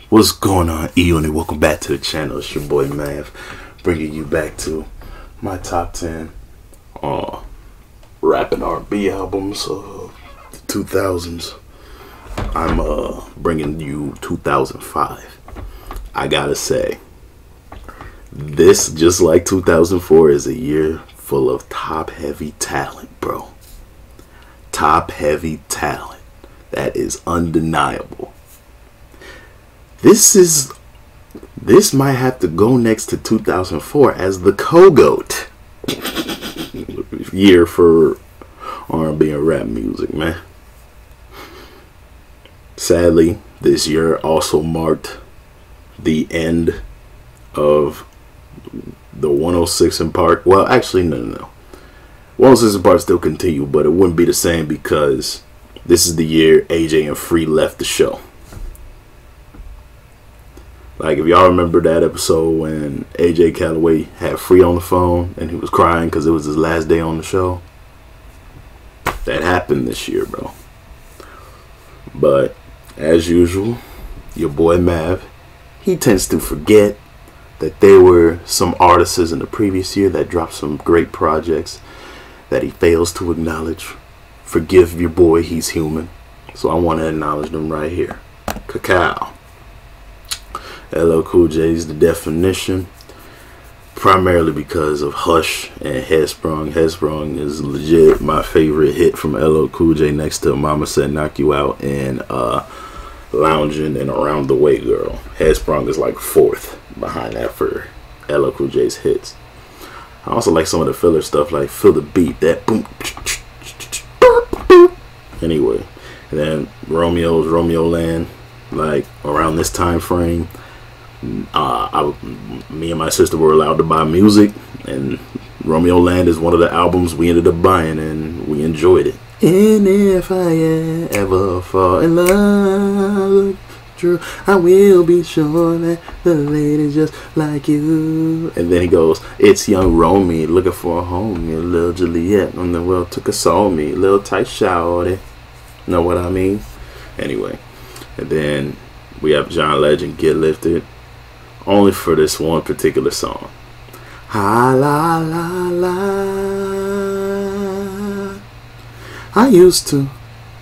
What's going on, Eon, and welcome back to the channel. It's your boy Mav, bringing you back to my top 10 rap and R&B albums of the 2000s. I'm bringing you 2005. I gotta say, this, just like 2004, is a year full of top-heavy talent, bro. Top-heavy talent. That is undeniable. This might have to go next to 2004 as the co-goat year for R&B and rap music, man. Sadly, this year also marked the end of the 106 in Park. Well, actually, no. 106 in Park still continue, but it wouldn't be the same because this is the year AJ and Free left the show. Like, if y'all remember that episode when AJ Calloway had Free on the phone and he was crying because it was his last day on the show? That happened this year, bro. But, as usual, your boy Mav, he tends to forget that there were some artists in the previous year that dropped some great projects that he fails to acknowledge. Forgive your boy, he's human. So I want to acknowledge them right here. Cacao. LL Cool J's The Definition, primarily because of Hush and Headsprung. Headsprung is legit my favorite hit from LL Cool J, next to Mama Said Knock You Out and Loungin' and Around the Way Girl. Headsprung is like fourth behind that for LL Cool J's hits. I also like some of the filler stuff, like Feel the Beat, that boom. Anyway, and then Romeo's Romeo Land, like around this time frame. Me and my sister were allowed to buy music, and Romeo Land is one of the albums we ended up buying, and we enjoyed it. And if I ever fall in love, true, I will be sure that the lady's just like you. And then he goes, it's young Romy looking for a homie, little Juliet on the world took a soul me, little tight shawty. Know what I mean? Anyway, and then we have John Legend, Get Lifted, only for this one particular song. Ha la la la. I used to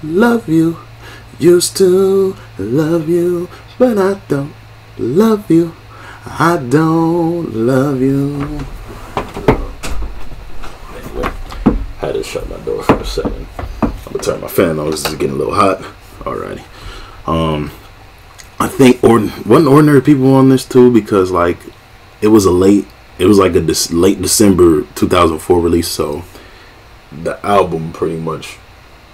love you, but I don't love you. I don't love you. Anyway, had to shut my door for a second. I'm gonna turn my fan on. This is getting a little hot. Alrighty. I think wasn't Ordinary People on this too, because like it was like a late December 2004 release, so the album pretty much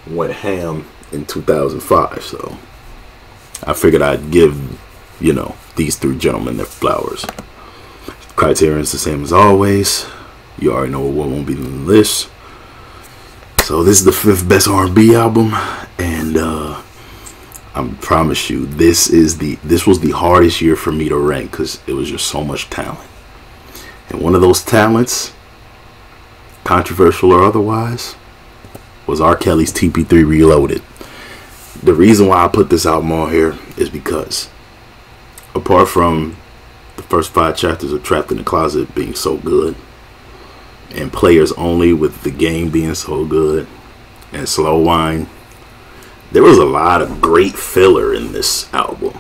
went ham in 2005. So I figured I'd give these three gentlemen their flowers. Criterion's the same as always. You already know what won't be on the list. So this is the 5th best R&B album, and I promise you, this was the hardest year for me to rank because it was just so much talent. And one of those talents, controversial or otherwise, was R. Kelly's TP3 Reloaded. The reason why I put this album on here is because, apart from the first 5 chapters of Trapped in the Closet being so good, and Players Only with The Game being so good, and Slow Wine, there was a lot of great filler in this album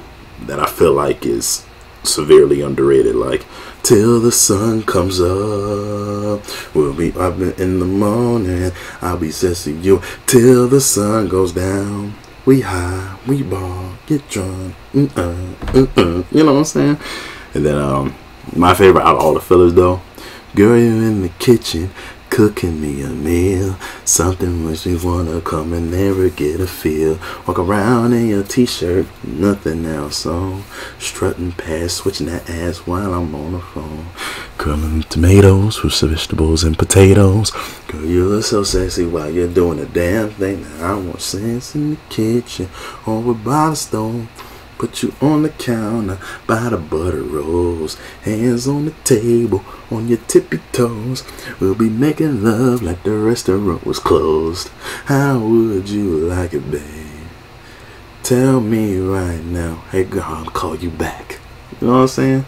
that I feel like is severely underrated. Like, till the sun comes up, we'll be up in the morning, I'll be sissing you till the sun goes down. We high, we ball, get drunk, you know what I'm saying? And then my favorite out of all the fillers though, girl, you in the kitchen cooking me a meal, something makes me wanna come and never get a feel. Walk around in your t-shirt, nothing else on, strutting past, switching that ass while I'm on the phone, curling tomatoes with vegetables and potatoes. Girl, you look so sexy while you're doing the damn thing. Now I want sense in the kitchen, over by the stove. Put you on the counter by the butter rolls, hands on the table, on your tippy toes. We'll be making love like the restaurant was closed. How would you like it, babe? Tell me right now, hey girl, I'll call you back. You know what I'm saying?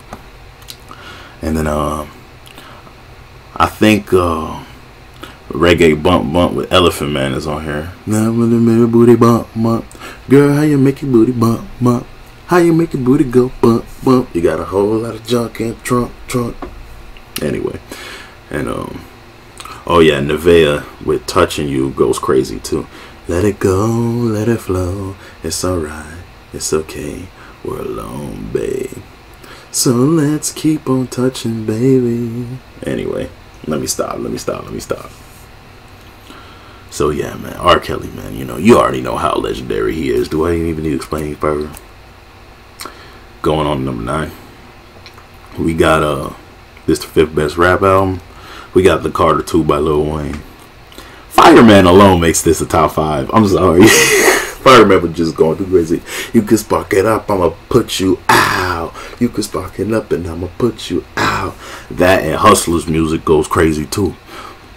And then I think Reggae Bump Bump with Elephant Man is on here. Now with a little booty bump bump. Girl, how you make your booty bump bump? How you make your booty go bump bump? You got a whole lot of junk in trunk. Anyway, and oh yeah, Nevaeh with Touching You goes crazy too. Let it go, let it flow. It's alright, it's okay. We're alone, babe. So let's keep on touching, baby. Anyway, let me stop. So yeah, man, R. Kelly, man, you know, you already know how legendary he is. Do I even need to explain any further? Going on to number 9. We got this the 5th best rap album. We got The Carter 2 by Lil Wayne. Fireman alone makes this a top 5. I'm sorry. Fireman was just going too crazy. You can spark it up, I'ma put you out. You can spark it up and I'ma put you out. That and Hustler's music goes crazy too.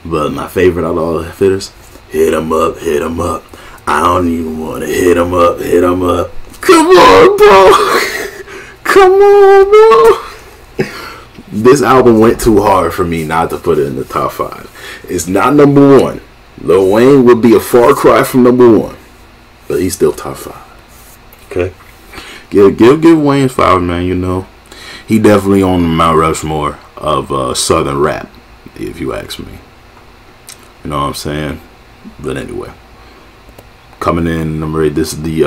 But my favorite out of all the fitters, hit 'em up. I don't even wanna hit 'em up. Come on, bro. Come on, bro. This album went too hard for me not to put it in the top 5. It's not number 1. Lil Wayne would be a far cry from number 1, but he's still top 5. Okay, give Wayne 5, man. You know, he definitely on the Mount Rushmore of Southern rap, if you ask me. You know what I'm saying? But anyway, coming in number 8. This is the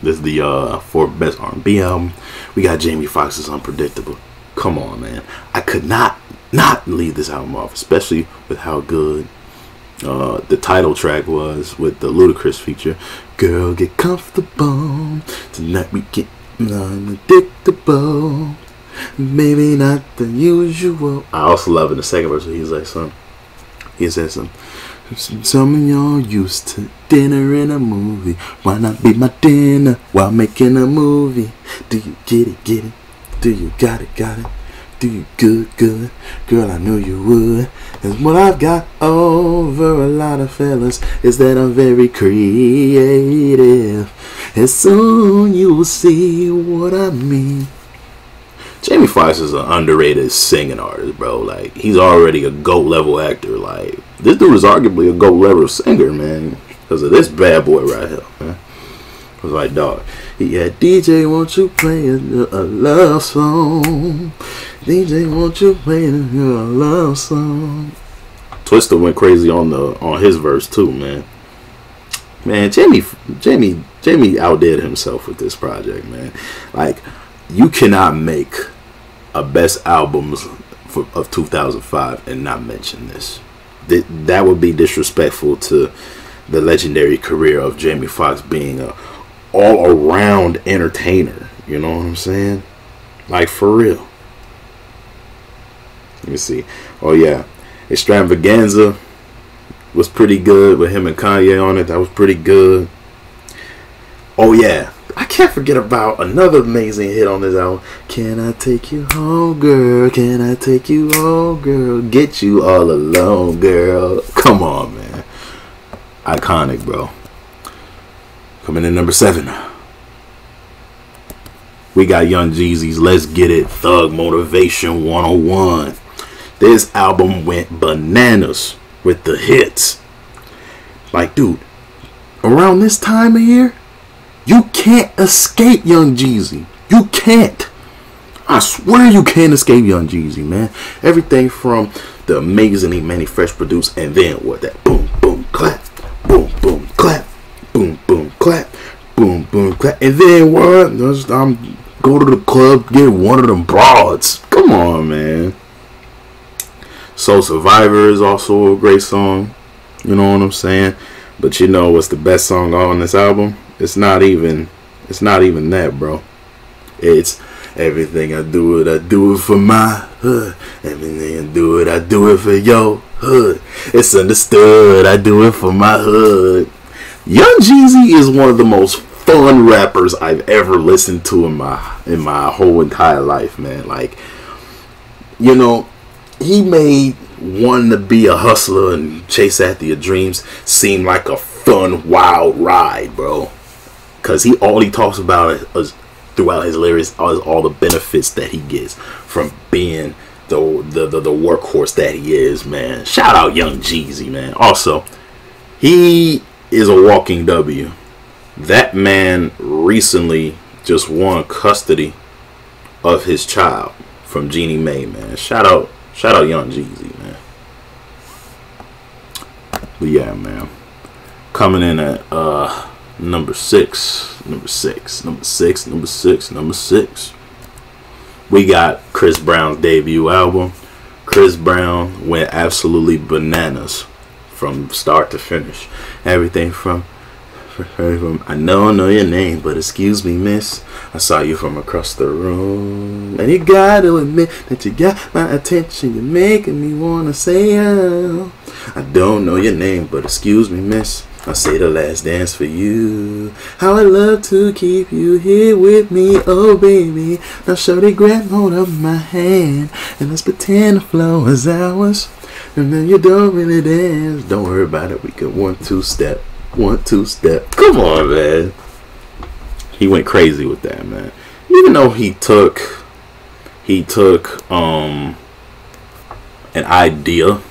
4th best R&B album. We got Jamie Foxx's Unpredictable. Come on, man. I could not leave this album off, especially with how good the title track was with the Ludacris feature. Girl, get comfortable. Tonight we get unpredictable. Maybe not the usual. I also love in the second verse he's like he says some of y'all used to dinner in a movie. Why not be my dinner while making a movie? Do you get it? Do you got it? Do you good? Girl, I knew you would. And what I've got over a lot of fellas is that I'm very creative. And soon you will see what I mean. Jamie Foxx is an underrated singing artist, bro. Like, he's already a GOAT level actor. Like, this dude is arguably a GOAT level singer, man, because of this bad boy right here, man. I was like, dog. Yeah, DJ, won't you play a love song? DJ, won't you play a love song? Twista went crazy on his verse too, man. Man, Jamie outdid himself with this project, man. Like, you cannot make a best albums of 2005 and not mention this. That would be disrespectful to the legendary career of Jamie Foxx being a all-around entertainer. You know what I'm saying? Like, for real. Let me see. Oh yeah, Extravaganza was pretty good with him and Kanye on it. That was pretty good. Oh yeah, I can't forget about another amazing hit on this album. Can I take you home, girl? Can I take you home, girl? Get you all alone, girl. Come on, man. Iconic, bro. Coming in number 7. We got Young Jeezy's Let's Get It Thug Motivation 101. This album went bananas with the hits. Like, dude, around this time of year, you can't escape Young Jeezy. You can't. I swear you can't escape Young Jeezy, man. Everything from the amazingly Manny Fresh produced, and then what? That boom, boom, clap, boom, boom, clap, boom, boom, clap, boom, boom, clap. And then what? I'm go to the club, get one of them broads. Come on, man. Soul Survivor is also a great song. You know what I'm saying? But you know what's the best song on this album? It's not even that, bro. It's everything I do it for my hood. Everything I do it for your hood. It's understood, I do it for my hood. Young Jeezy is one of the most fun rappers I've ever listened to in my whole entire life, man. Like, you know, he made wanting to be a hustler and chase after your dreams seem like a fun, wild ride, bro. because all he talks about is throughout his lyrics is all the benefits that he gets from being the workhorse that he is, man. Shout out Young Jeezy, man. Also, he is a walking W. That man recently just won custody of his child from Jeannie Mae, man. Shout out Young Jeezy, man. But yeah, man. Coming in at number six. We got Chris Brown's debut album. Chris Brown went absolutely bananas from start to finish. Everything from I know your name, but excuse me, miss. I saw you from across the room, and you gotta admit that you got my attention. You're making me wanna say, oh, I don't know your name, but excuse me, miss. I say the last dance for you. How I love to keep you here with me, oh baby. Now shorty, grab hold of my hand and let's pretend the flow is ours. And then you don't really dance. Don't worry about it. We can 1-2 step. 1-2 step. Come on, man. He went crazy with that, man. Even though he took an idea.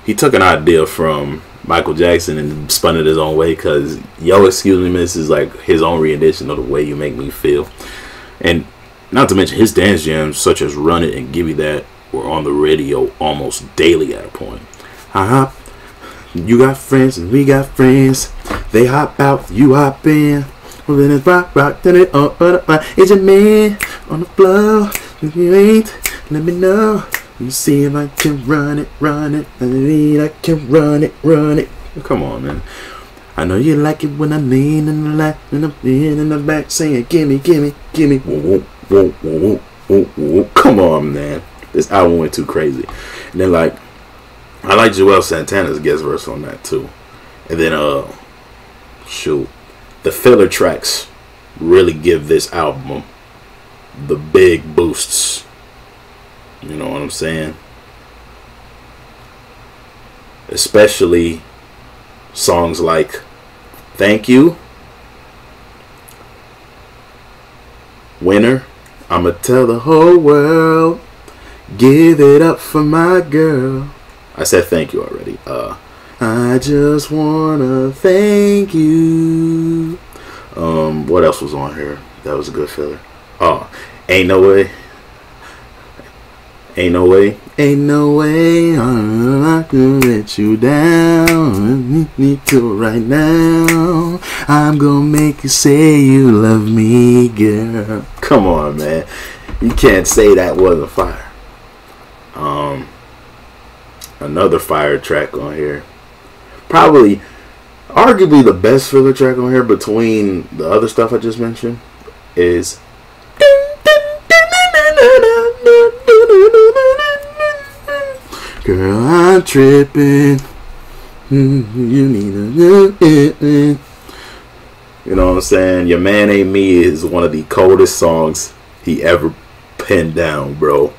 He took an idea from Michael Jackson and spun it his own way, because Yo, Excuse Me, Miss is like his own rendition of The Way You Make Me Feel. And not to mention his dance jams such as Run It and Give Me That were on the radio almost daily at a point. You got friends and we got friends. They hop out, you hop in. Well, then it's rock, then it up. It's your man on the floor. If you ain't, let me know. You see if I can run it. I can run it. Come on, man. I know you like it when I lean in the lap and I'm in the back saying, gimme. Whoa. Come on, man. This album went too crazy. And then, like, I like Joel Santana's guest verse on that too. And then, the filler tracks really give this album the big boosts. You know what I'm saying? Especially songs like Thank You, Winner, I'ma tell the whole world, give it up for my girl. I said thank you already. I just wanna thank you. What else was on here? That was a good filler. Oh, Ain't No Way. I'm not gonna let you down. Me too right now. I'm gonna make you say you love me, girl. Come on, man. You can't say that wasn't fire. Another fire track on here. Probably, arguably the best filler track on here between the other stuff I just mentioned is Girl, I'm tripping. You need a new. You know what I'm saying? Your Man Ain't Me is one of the coldest songs he ever penned down, bro.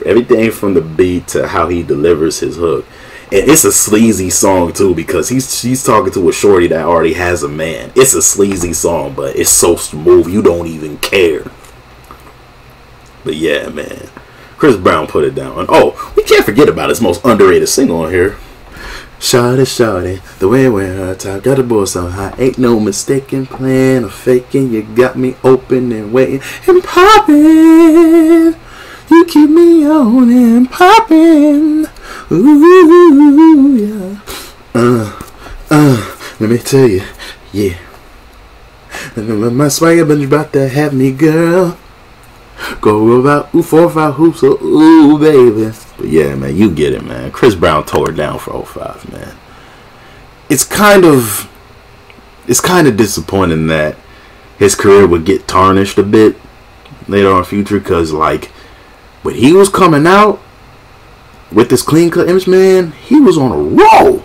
Everything from the beat to how he delivers his hook. And it's a sleazy song too, because she's talking to a shorty that already has a man. It's a sleazy song, but it's so smooth you don't even care. But yeah, man, Chris Brown put it down. And oh, we can't forget about his most underrated single on here. Shawty, the way we're her top got the boy so high. Ain't no mistaken plan or faking. You got me open and waiting and popping. You keep me on and popping. Ooh, yeah. Let me tell you, yeah. My swagger been about to have me, girl. Go about 4-5 hoops, so ooh, baby. But yeah, man, you get it, man. Chris Brown tore it down for 05, man. It's kind of disappointing that his career would get tarnished a bit later on in the future, because like when he was coming out with this clean cut image, man, he was on a roll.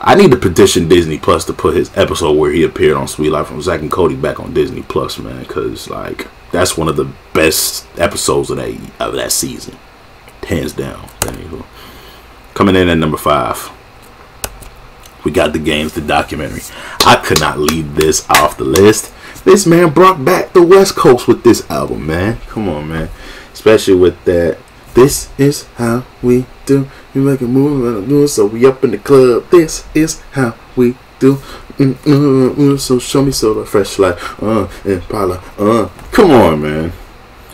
I need to petition Disney Plus to put his episode where he appeared on Sweet Life from Zack and Cody back on Disney Plus, man, because like that's one of the best episodes of that season, hands down. Anywho. Coming in at number 5, we got the games, the documentary. I could not leave this off the list. This man brought back the West Coast with this album, man. Come on, man. Especially with that. This is how we do. We make a move, so we up in the club. This is how we do. So show me soda, fresh like Impala. Come on, man.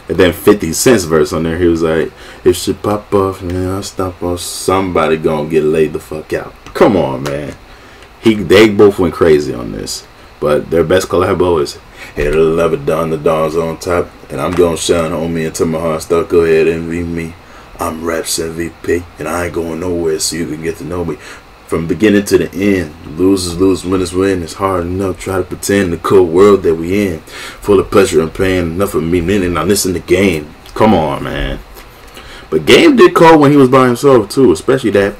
And then 50 Cent's verse on there, he was like, if she pop off, man, I'll stop off. Somebody gonna get laid the fuck out. Come on, man. They both went crazy on this. But their best collabo is Hit the lever down, the dawn's on top, and I'm gonna shine on me until my heart start. Go ahead and read me. I'm Raps MVP, and I ain't going nowhere, so you can get to know me from beginning to the end. Losers lose, winners win. It's hard enough. Try to pretend the cold world that we in, full of pleasure and pain. Enough of me meaning I listen to Game. Come on, man. But Game did cold when he was by himself too, especially that.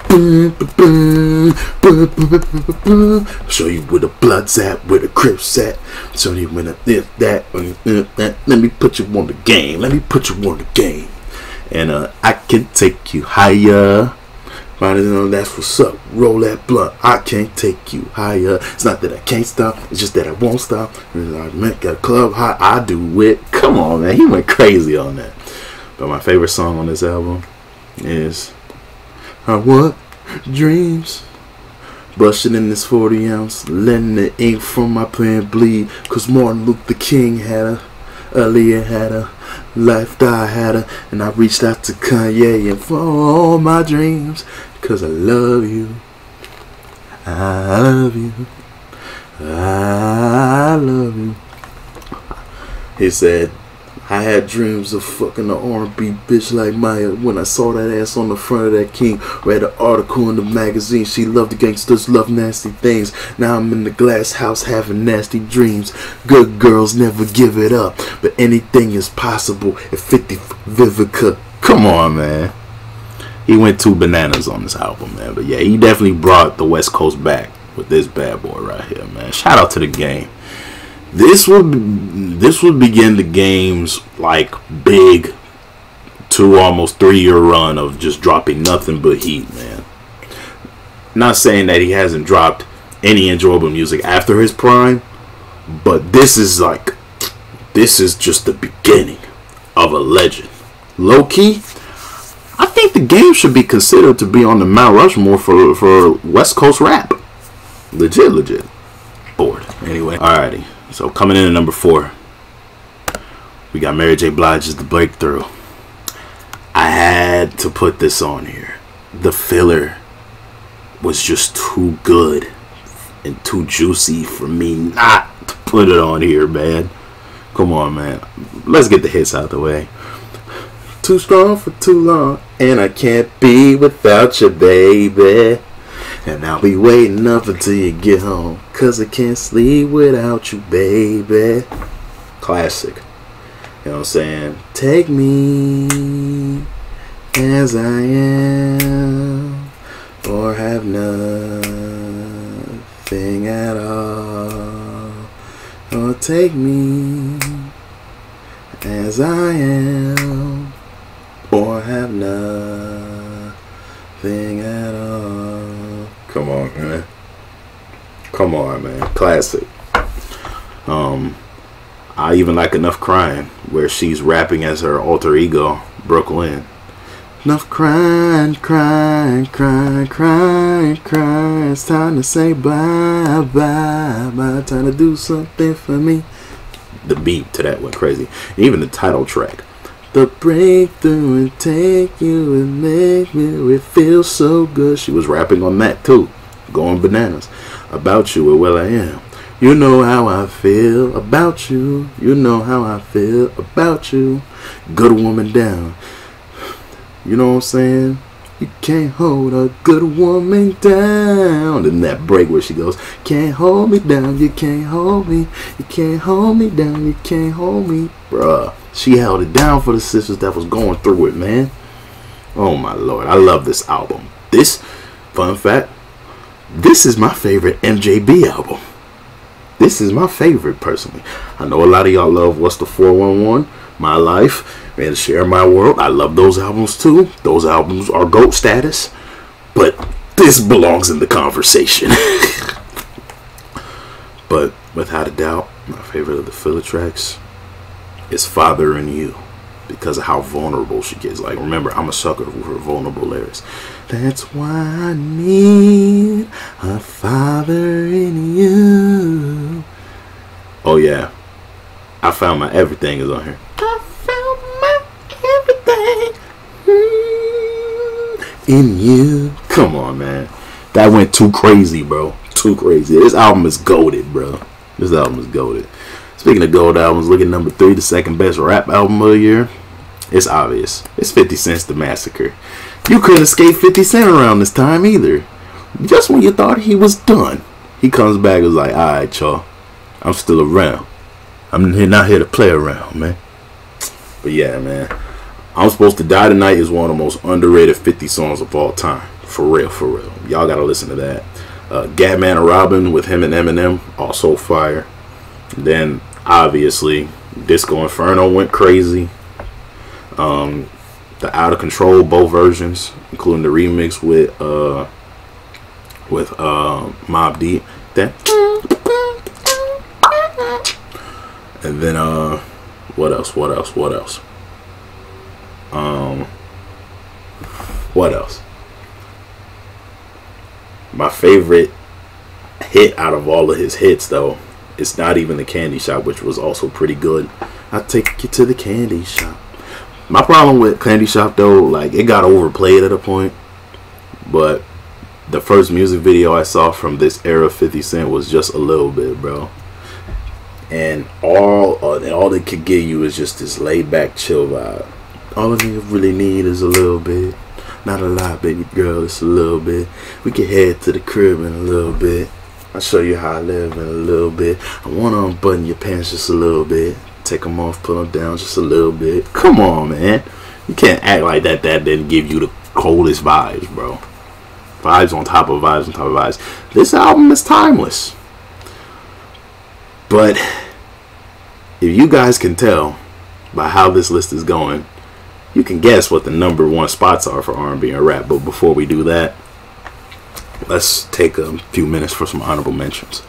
Show you where the blood's at, where the Crips at. Show you when this, that. Let me put you on the game. Let me put you on the game. And I can take you higher. That's what's up. Roll that blunt. I can't take you higher. It's not that I can't stop. It's just that I won't stop. I got a club high. I do it. Come on, man. He went crazy on that. But my favorite song on this album is I Want Dreams. Brushing in this 40 ounce. Letting the ink from my pen bleed. Cause Martin Luther King had her. Aaliyah had her. Life Die had her. And I reached out to Kanye and for all my dreams. Cause I love you. I love you. I love you. He said, I had dreams of fucking an R&B bitch like Maya. When I saw that ass on the front of that King, read an article in the magazine. She loved the gangsters, love nasty things. Now I'm in the glass house having nasty dreams. Good girls never give it up, but anything is possible at 50 Vivica. Come on, man. He went too bananas on this album, man. But yeah, he definitely brought the West Coast back with this bad boy right here, man. Shout out to the Game. This would begin the Game's like big 2 almost 3 year run of just dropping nothing but heat, man. Not saying that he hasn't dropped any enjoyable music after his prime, but this is just the beginning of a legend. Low key, I think the Game should be considered to be on the Mount Rushmore for West Coast rap. Legit. Bored. Anyway, alrighty. So coming in at number 4, we got Mary J. Blige's The Breakthrough. I had to put this on here. The filler was just too good and too juicy for me not to put it on here, man. Come on, man. Let's get the hits out of the way. Too strong for too long, and I can't be without you, baby. And I'll be waiting up until you get home, 'cause I can't sleep without you, baby. Classic. You know what I'm saying? Take me as I am, or have nothing at all. Or take me as I am, or have nothing at all. Come on, man. Come on, man. Classic. I even like Enough Crying, where she's rapping as her alter ego, Brooklyn. Enough crying. It's time to say bye. Time to do something for me. The beat to that went crazy. And even the title track. The breakthrough and take you and make me, it feels so good. She was rapping on that too, going bananas. About you or well I am. You know how I feel about you. You know how I feel about you. Good woman down. You know what I'm saying? You can't hold a good woman down. And that break where she goes, can't hold me down, you can't hold me. You can't hold me down, you can't hold me. Bruh, she held it down for the sisters that was going through it, man. Oh my Lord, I love this album. This, fun fact, this is my favorite MJB album. This is my favorite personally. I know a lot of y'all love What's the 411, My Life, and Share My World. I love those albums too. Those albums are GOAT status. But this belongs in the conversation. But without a doubt, my favorite of the filler tracks is Father and You, because of how vulnerable she gets. Like, remember, I'm a sucker for vulnerable lyrics. That's why I need a father in you. Oh yeah, I found my everything is on here. I found my everything in you. Come on, man. That went too crazy, bro. Too crazy. This album is goated, bro. This album is goated. Speaking of gold albums, look at number 3, the second best rap album of the year. It's obvious. It's 50 Cent's The Massacre. You couldn't escape 50 Cent around this time either. Just when you thought he was done, he comes back and is like, alright, y'all, I'm still around. I'm not here to play around, man. But yeah, man, I'm Supposed to Die Tonight is one of the most underrated 50 songs of all time. For real, for real. Y'all gotta listen to that. Gatman and Robin with him and Eminem, also fire. Then, obviously, Disco Inferno went crazy. The Out of Control, both versions, including the remix with Mobb Deep. That. And then what else? What else? My favorite hit out of all of his hits, though, it's not even The Candy Shop, which was also pretty good. I'll take you to the candy shop. My problem with Candy Shop, though, like, it got overplayed at a point. But the first music video I saw from this era of 50 Cent was just a little bit, bro. And all they could give you is just this laid back, chill vibe. All a nigga really need is a little bit. Not a lot, baby girl, it's a little bit. We can head to the crib in a little bit. I'll show you how I live in a little bit. I want to unbutton your pants just a little bit. Take them off, put them down just a little bit. Come on, man. You can't act like that didn't give you the coldest vibes, bro. Vibes on top of vibes on top of vibes. This album is timeless. But if you guys can tell by how this list is going, you can guess what the number 1 spots are for R&B and rap. But before we do that, let's take a few minutes for some honorable mentions.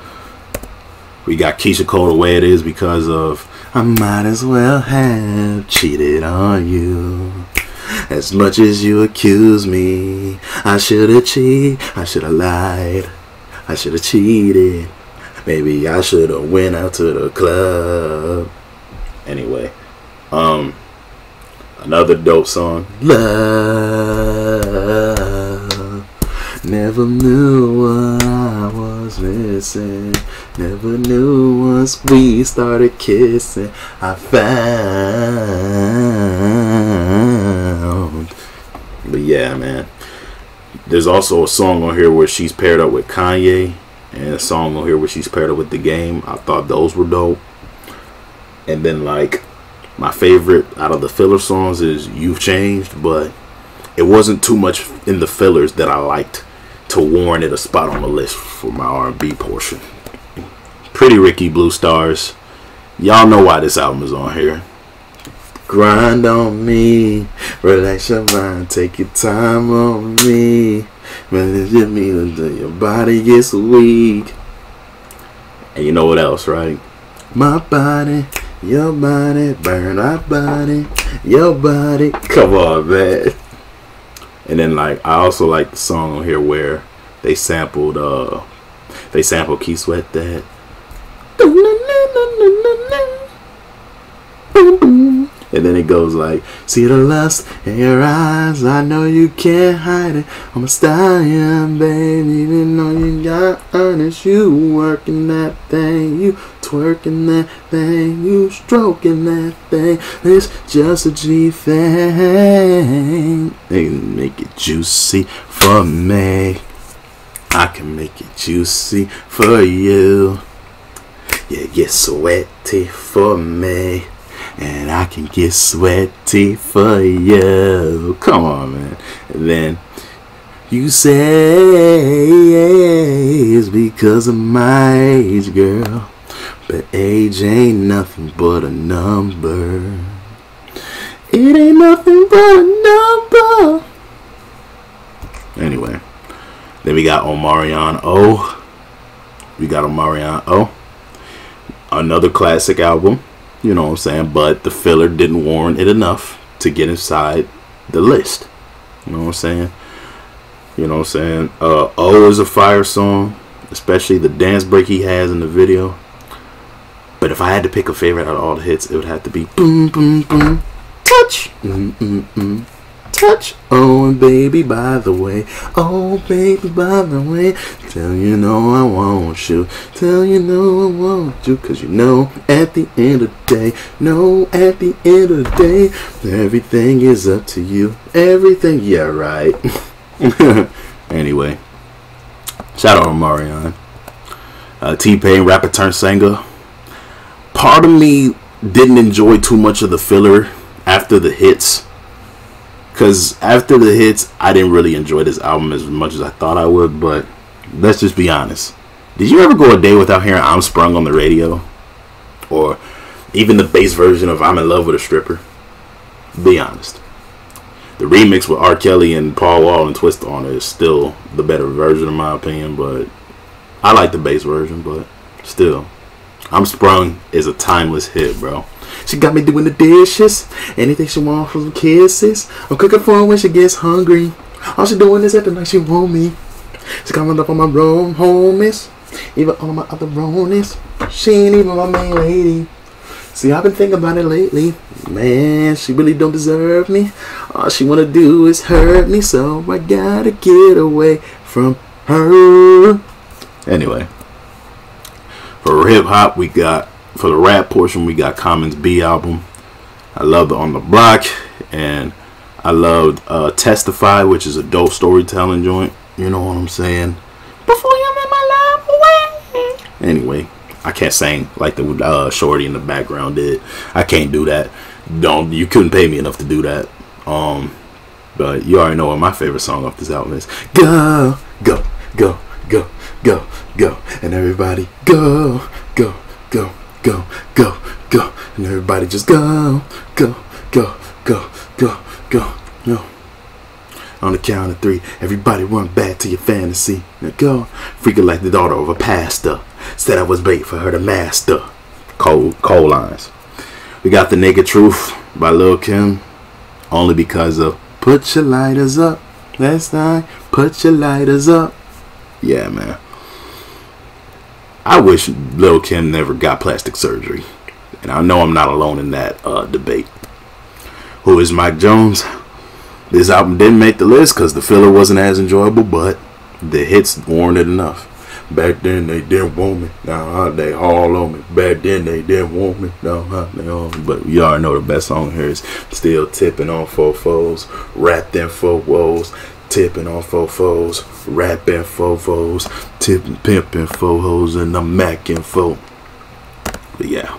We got Keisha Cole, The Way It Is, because of I might as well have cheated on you. As much as you accuse me, I should have cheated, I should have lied, I should have cheated. Maybe I should have went out to the club. Anyway, another dope song, Love. Never knew what I was missing. Never knew once we started kissing. I found. But yeah, man. There's also a song on here where she's paired up with Kanye, and a song on here where she's paired up with The Game. I thought those were dope. And then, like, my favorite out of the filler songs is You've Changed, but it wasn't too much in the fillers that I liked to warrant it a spot on the list for my R&B portion. Pretty Ricky, Blue Stars. Y'all know why this album is on here. Grind on me, relax your mind, take your time on me. Manage your meal until your body gets weak. And you know what else, right? My body, your body, burn our body, your body. Come on, man. And then, like, I also like the song on here where they sampled Keith Sweat, that. And then it goes like, see the lust in your eyes, I know you can't hide it. I'm a stallion, baby, even though you got honest. You working that thing, you twerking that thing, you stroking that thing. It's just a G thing. They can make it juicy for me. I can make it juicy for you. You get sweaty for me, and I can get sweaty for you. Come on, man. And then you say it's because of my age, girl, but age ain't nothing but a number. It ain't nothing but a number. Anyway, Then we got Omarion O. We got Omarion O. Another classic album, you know what I'm saying? But the filler didn't warrant it enough to get inside the list. You know what I'm saying? You know what I'm saying? O is a fire song, especially the dance break he has in the video. But if I had to pick a favorite out of all the hits, it would have to be boom, boom, boom, touch, touch. Oh, and baby, by the way, oh, baby, by the way, tell you know I want you, tell you know I want you, cause you know at the end of the day, no, at the end of the day, everything is up to you, everything, yeah, right. Anyway, shout out to Omarion. T-Pain, rapper turned singer. Part of me didn't enjoy too much of the filler after the hits. Because after the hits, I didn't really enjoy this album as much as I thought I would. But let's just be honest. Did you ever go a day without hearing I'm Sprung on the radio? Or even the bass version of I'm in Love with a Stripper? Be honest. The remix with R. Kelly and Paul Wall and Twista on it is still the better version in my opinion. But I like the bass version, but still. I'm Sprung is a timeless hit, bro. She got me doing the dishes. Anything she wants from kisses. I'm cooking for her when she gets hungry. All she doing is acting like she want me. She coming up on my room, homies. Even on my other ronies. She ain't even my main lady. See, I've been thinking about it lately. Man, she really don't deserve me. All she wanna do is hurt me. So I gotta get away from her. Anyway. For hip hop, we got, for the rap portion, we got Common's B album. I love the On the Block, and I loved Testify, which is a dope storytelling joint. You know what I'm saying? Before you make my life away. Anyway, I can't sing like the shorty in the background did. I can't do that. You couldn't pay me enough to do that. But you already know what my favorite song off this album is. Go, go, go, go. Go, go, and everybody go, go, go, go, go, go, and everybody just go, go, go, go, go, go, go. On the count of 3, everybody run back to your fantasy. Now go, freaking like the daughter of a pastor. Said I was bait for her to master. Cold lines. We got The Naked Truth by Lil Kim, only because of put your lighters up. Last night, put your lighters up. Yeah, man. I wish Lil Kim never got plastic surgery. And I know I'm not alone in that debate. Who is Mike Jones? This album didn't make the list because the filler wasn't as enjoyable, but the hits warranted enough. Back then they didn't want me, now they all on me. Back then they didn't want me, now they on me. But you already know the best song here is Still Tipping on Fofos, Wrapped in Fofos. Tipping on fofos, rapping fofos, tipping, pimping fofos, and I'm macking fo. But yeah.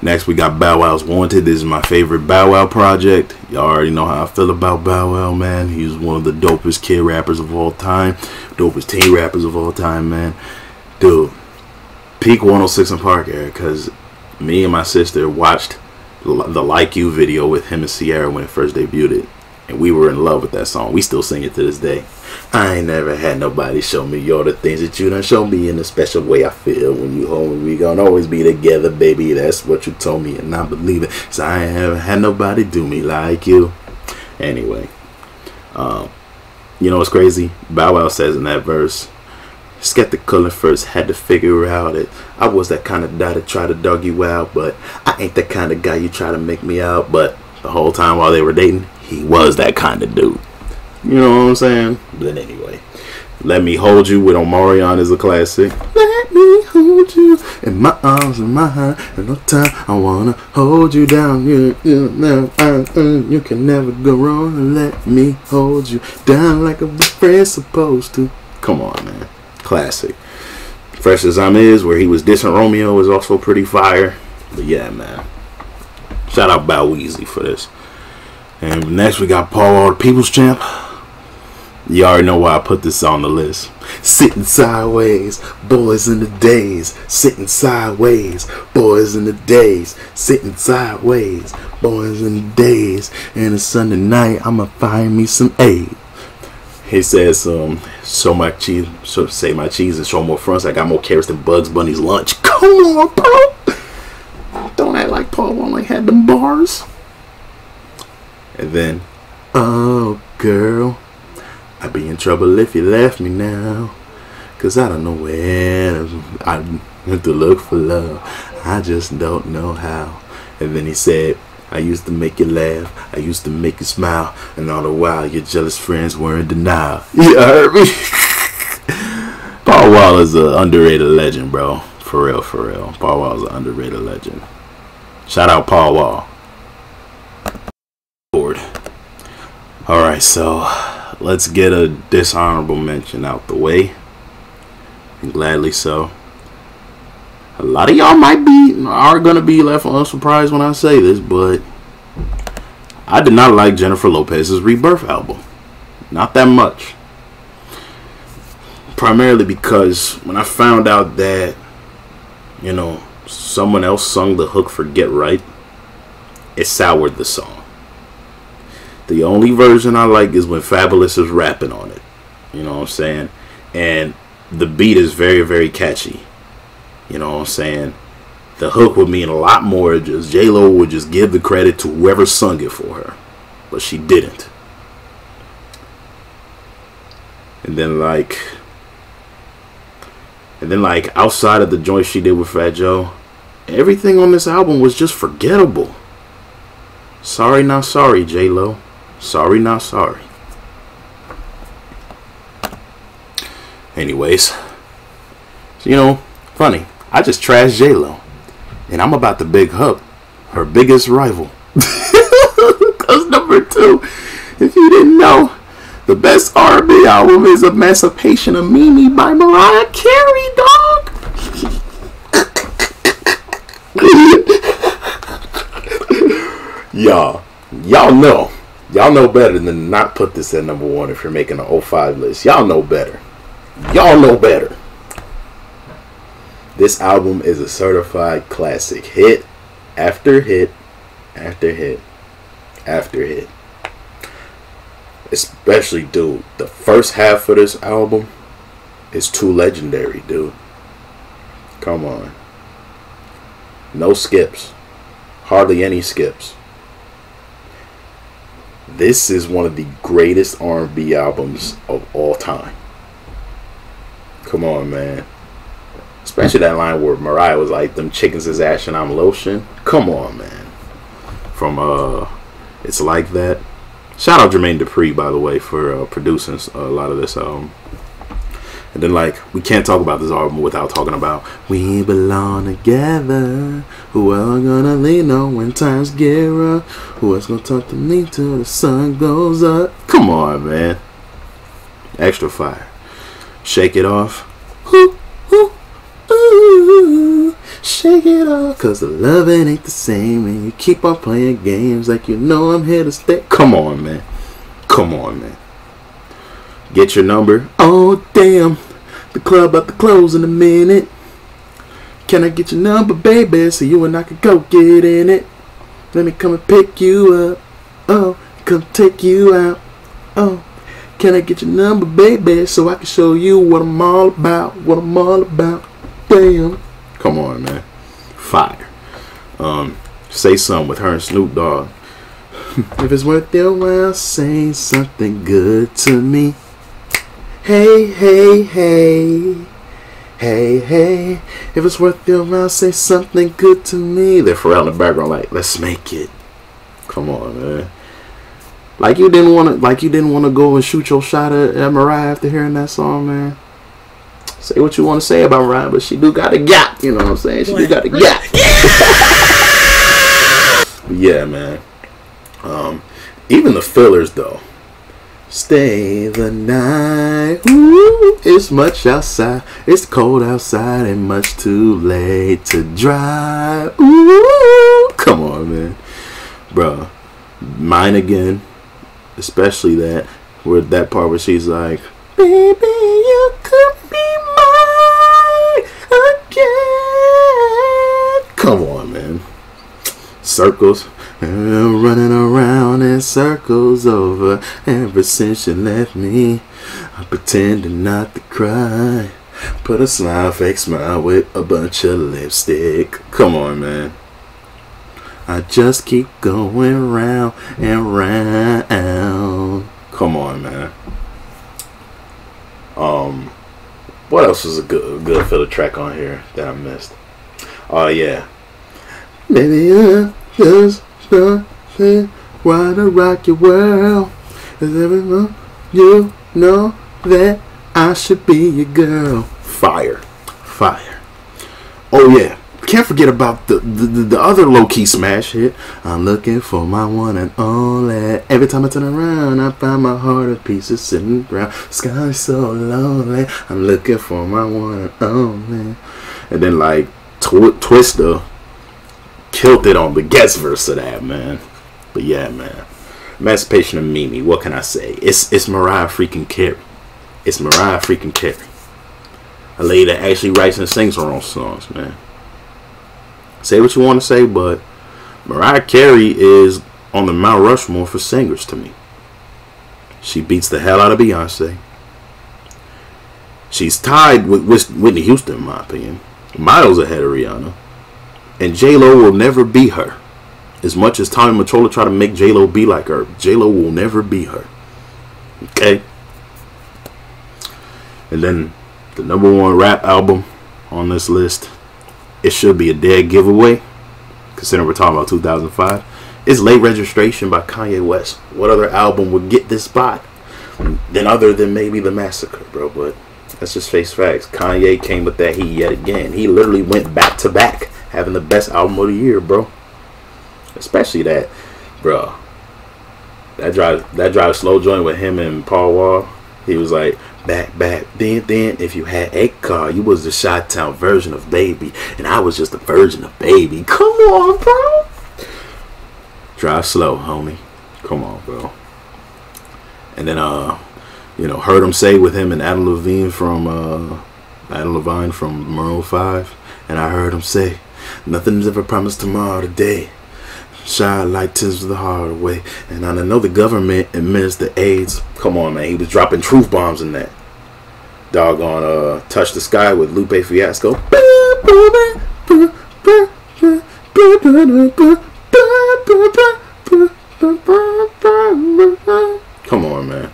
Next we got Bow Wow's Wanted. This is my favorite Bow Wow project. Y'all already know how I feel about Bow Wow, man. He's one of the dopest kid rappers of all time. Dopest teen rappers of all time, man. Dude. Peak 106 in Park era, because me and my sister watched the Like You video with him and Sierra when it first debuted it. And we were in love with that song. We still sing it to this day. I ain't never had nobody show me all the things that you done show me in a special way I feel when you hold me. We gonna always be together, baby. That's what you told me, and I believe it. So I ain't ever had nobody do me like you. Anyway, you know what's crazy? Bow Wow says in that verse, skeptical at first, had to figure out it. I was that kind of guy that tried to dog you out, but I ain't that kind of guy you try to make me out. But the whole time while they were dating, he was that kind of dude. You know what I'm saying? But anyway, Let Me Hold You with Omarion is a classic. Let me hold you in my arms and my heart. And no time I wanna hold you down. You can never go wrong. And let me hold you down like a friend supposed to. Come on, man. Classic. Fresh as I'm Is, where he was dissing Romeo, is also pretty fire. But yeah, man. Shout out Bow Weezy for this. And next we got Paul Wall, the People's Champ. You already know why I put this on the list. Sitting sideways, boys in the days. Sitting sideways, boys in the days. Sitting sideways, boys in the days. And a Sunday night, I'ma find me some aid. He says, "So my cheese, so say my cheese and show more fronts. I got more carrots than Bugs Bunny's lunch." Come on, bro. Don't act like Paul Wall ain't had them bars. And then, oh girl, I'd be in trouble if you left me now, 'cause I don't know where I have to look for love. I just don't know how. And then he said, I used to make you laugh, I used to make you smile, and all the while your jealous friends were in denial. You heard me? Paul Wall is an underrated legend, bro. For real, for real. Paul Wall is an underrated legend. Shout out Paul Wall. Alright, so let's get a dishonorable mention out the way. And gladly so. A lot of y'all are gonna be left unsurprised when I say this, but I did not like Jennifer Lopez's Rebirth album. Not that much. Primarily because when I found out that, you know, someone else sung the hook for Get Right, it soured the song. The only version I like is when Fabulous is rapping on it. You know what I'm saying? And the beat is very, very catchy. You know what I'm saying? The hook would mean a lot more. Just J-Lo would just give the credit to whoever sung it for her. But she didn't. And then like outside of the joint she did with Fat Joe, everything on this album was just forgettable. Sorry not sorry, J-Lo. Sorry not sorry. Anyways, you know, funny, I just trashed J-Lo, and I'm about to big up her biggest rival. Cause number 2, if you didn't know, the best R&B album is Emancipation of Mimi by Mariah Carey, dog. Y'all know better than not put this at number 1 if you're making an 05 list. Y'all know better. Y'all know better. This album is a certified classic. Hit after hit after hit after hit. Especially, dude, the first half of this album is too legendary, dude. Come on. No skips. Hardly any skips. This is one of the greatest R&B albums of all time. Come on, man. Especially that line where Mariah was like, them chickens is ash and I'm lotion. Come on, man. From It's Like That. Shout out Jermaine Dupri, by the way, for producing a lot of this album. And then, like, we can't talk about this album without talking about We Belong Together. Who else gonna lean on when times get rough? Who else gonna talk to me till the sun goes up? Come on, man. Extra fire. Shake It Off. Ooh, ooh, ooh. Shake it off. Cause the loving ain't the same. And you keep on playing games like you know I'm here to stay. Come on, man. Come on, man. Get Your Number. Oh, damn. The club about to close in a minute. Can I get your number, baby, so you and I can go get in it? Let me come and pick you up. Oh, come take you out. Oh, can I get your number, baby, so I can show you what I'm all about? What I'm all about. Damn. Come on, man. Fire. Say Something with her and Snoop Dogg. If it's worth your while, say something good to me. Hey, hey, hey. Hey, hey. If it's worth your while, say something good to me. They're Pharrell in the background like, let's make it. Come on, man. Like you didn't want to go and shoot your shot at Mariah after hearing that song, man. Say what you want to say about Mariah, but she do got a gap. You know what I'm saying? She do got a gap. Yeah, man. Even the fillers, though. Stay the night. Ooh, it's much outside. It's cold outside and much too late to drive. Ooh, come on, man. Bruh. Mine Again. Especially that part where she's like, baby, you could be mine again. Come on, man. Circles, running around in circles over ever since you left me. I'm pretending not to cry. Put a smile, fake smile with a bunch of lipstick. Come on, man. I just keep going round and round. Come on, man. What else was a good filler track on here that I missed? Oh yeah. Baby, I just started wanna rock your world. Cause everyone you know that I should be your girl. Fire. Fire. Oh yeah. Can't forget about the other low-key smash hit. I'm looking for my one and only. Every time I turn around, I find my heart in pieces sitting around. Sky's so lonely. I'm looking for my one and only. And then like Twista killed it on the guest verse of that, man. But yeah, man. Emancipation of Mimi. What can I say? It's Mariah freaking Carey. It's Mariah freaking Carey. A lady that actually writes and sings her own songs, man. Say what you want to say, but Mariah Carey is on the Mount Rushmore for singers to me. She beats the hell out of Beyonce. She's tied with Whitney Houston, in my opinion. Miles ahead of Rihanna. And J-Lo will never be her. As much as Tommy Mottola tried to make J-Lo be like her, J-Lo will never be her. Okay? And then the #1 rap album on this list, it should be a dead giveaway, considering we're talking about 2005. It's Late Registration by Kanye West. What other album would get this spot than other than maybe The Massacre, bro? But let's just face facts. Kanye came with that heat yet again. He literally went back to back, having the best album of the year, bro. Especially that, bro. That drive slow joint with him and Paul Wall. He was like, back, then, if you had a car, you was the Chi-Town version of Baby, and I was just a version of Baby. Come on, bro. Drive slow, homie. Come on, bro. And then, Heard 'Em Say with him and Adam Levine from Maroon 5. And I heard him say, nothing's ever promised tomorrow today. Shy like tis the hard way. And I know the government admits the AIDS. Come on, man. He was dropping truth bombs in that. Doggone Touch the Sky with Lupe Fiasco. Come on, man.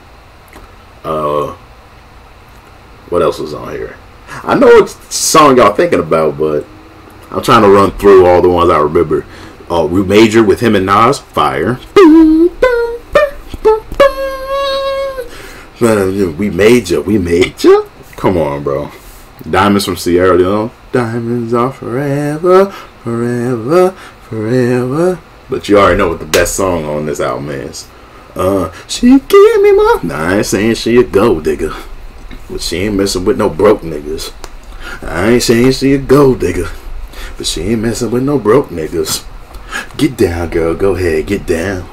What else was on here? I know it's a song y'all thinking about, but I'm trying to run through all the ones I remember. We Major with him and Nas, fire. We Major. Come on, bro. Diamonds from Sierra Leone. Diamonds are forever. But you already know what the best song on this album is. She give me more. Nah, I ain't saying she a gold digger, but she ain't messing with no broke niggas. I ain't saying she a gold digger, but she ain't messing with no broke niggas. Get down, girl, go ahead, get down.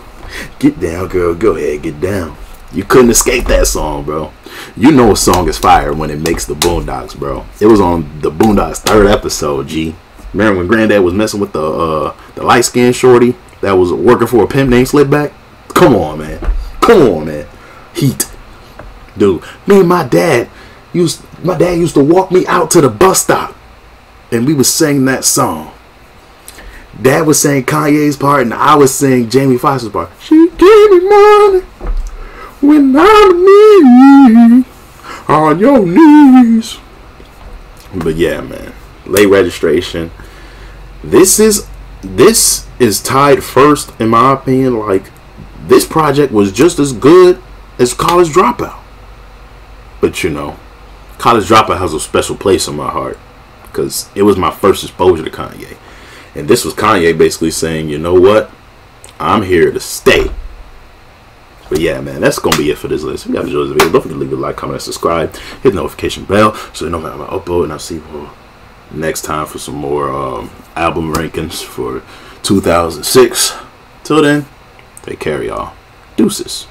Get down, girl, go ahead, get down. You couldn't escape that song, bro. You know a song is fire when it makes the Boondocks, bro. It was on the Boondocks 3rd episode, G. Remember when Granddad was messing with the light-skinned shorty that was working for a pimp named Slipback? Come on, man. Come on, man. Heat. Dude, me and my dad used to walk me out to the bus stop, and we was singing that song. Dad was saying Kanye's part, and I was saying Jamie Foxx's part. She gave me money when I'm in need, on your knees. But yeah, man, Late Registration. This is tied first in my opinion. Like, this project was just as good as College Dropout. But College Dropout has a special place in my heart because it was my first exposure to Kanye. And this was Kanye basically saying, you know what? I'm here to stay. But yeah, man, that's going to be it for this list. If you guys enjoyed this video, don't forget to leave a like, comment, and subscribe. Hit the notification bell so you know when I upload. And I'll see you next time for some more album rankings for 2006. Till then, take care, y'all. Deuces.